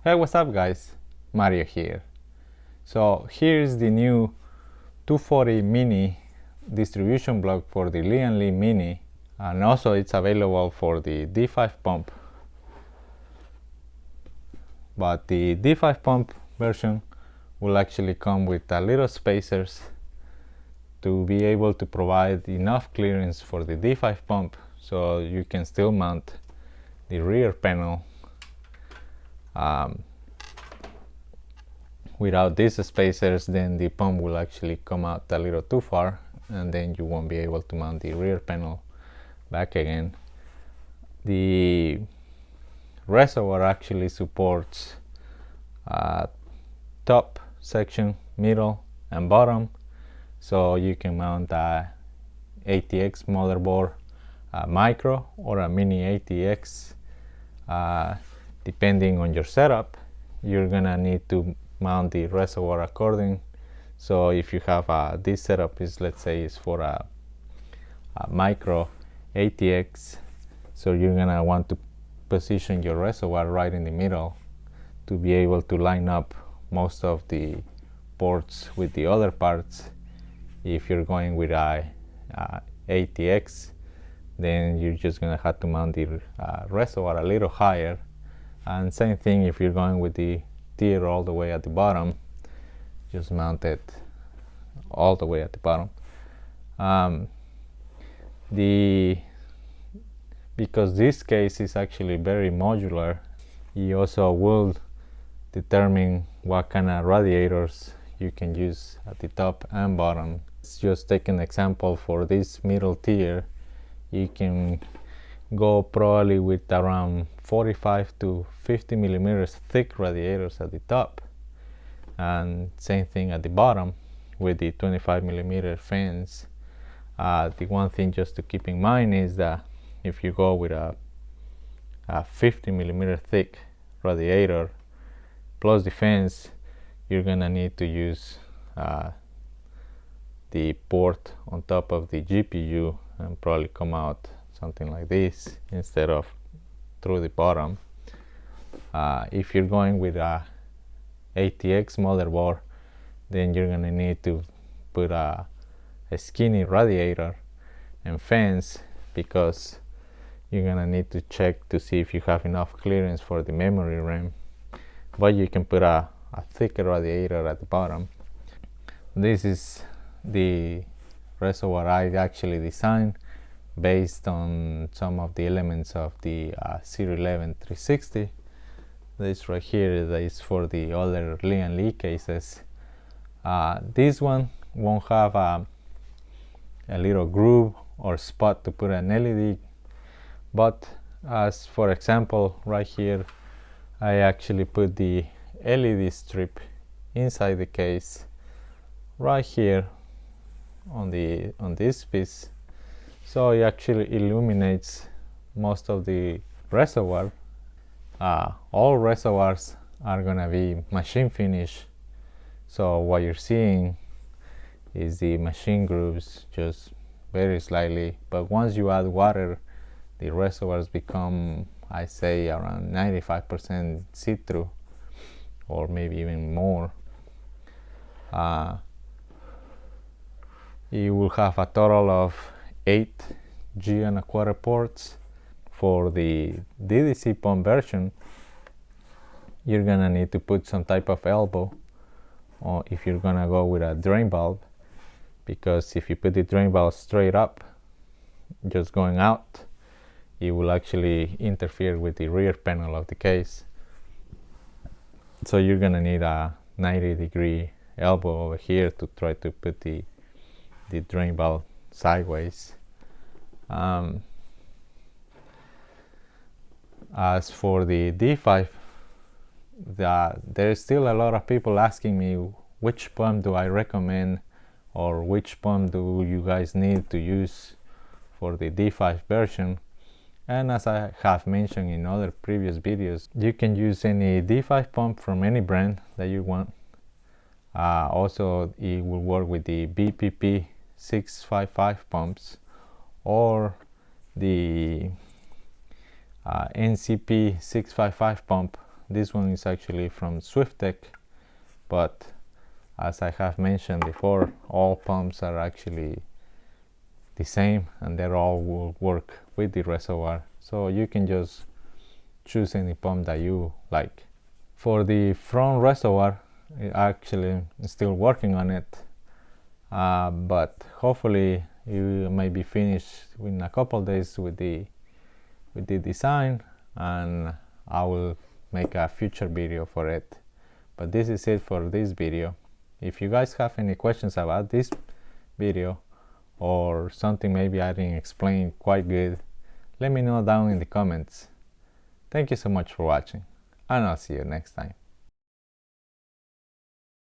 Hey, what's up guys? Mario here. So here's the new 240 mini distribution block for the Lian Mini, and also it's available for the D5 pump. But the D5 pump version will actually come with a little spacers to be able to provide enough clearance for the D5 pump, so you can still mount the rear panel without these spacers. Then the pump will actually come out a little too far, and then you won't be able to mount the rear panel back again. The reservoir actually supports top section, middle and bottom, so you can mount a ATX motherboard, a micro or a mini ATX. Depending on your setup, you're gonna need to mount the reservoir according. So if you have this setup is, let's say, is for a micro ATX, so you're gonna want to position your reservoir right in the middle to be able to line up most of the ports with the other parts. If you're going with a ATX, then you're just gonna have to mount the reservoir a little higher. And same thing if you're going with the tier all the way at the bottom, just mount it all the way at the bottom. Because this case is actually very modular, you also will determine what kind of radiators you can use at the top and bottom. Let's just take an example for this middle tier. You can go probably with around 45 to 50 millimeters thick radiators at the top, and same thing at the bottom with the 25 millimeter fans. The one thing just to keep in mind is that if you go with a 50 millimeter thick radiator plus the fans, you're gonna need to use the port on top of the GPU and probably come out something like this instead of through the bottom. If you're going with a ATX motherboard, then you're gonna need to put a skinny radiator and fans, because you're gonna need to check to see if you have enough clearance for the memory RAM. But you can put a thicker radiator at the bottom. This is the reservoir I actually designed based on some of the elements of the Series 11 360. This right here is for the other Lian cases. This one won't have a little groove or spot to put an LED, but as for example right here, I actually put the LED strip inside the case right here on this piece, so it actually illuminates most of the reservoir. All reservoirs are gonna be machine finish, so what you're seeing is the machine grooves just very slightly, but once you add water, the reservoirs become, I say, around 95% see-through, or maybe even more. You will have a total of 8 G1/4 ports. For the DDC pump version, you're gonna need to put some type of elbow, or if you're gonna go with a drain valve, because if you put the drain valve straight up, just going out, it will actually interfere with the rear panel of the case. So you're gonna need a 90-degree elbow over here to try to put the drain valve sideways. As for the D5, there's still a lot of people asking me which pump do I recommend, or which pump do you guys need to use for the D5 version. And as I have mentioned in other previous videos, you can use any D5 pump from any brand that you want. Also, it will work with the BPP 655 pumps or the NCP 655 pump This one is actually from Swiftech, but as I have mentioned before, all pumps are actually the same and they all will work with the Reservoir, so you can just choose any pump that you like. For the front Reservoir, I actually still working on it, but hopefully you may be finished in a couple days with the design, and I will make a future video for it. But this is it for this video. If you guys have any questions about this video or something maybe I didn't explain quite good, let me know down in the comments. Thank you so much for watching, and I'll see you next time.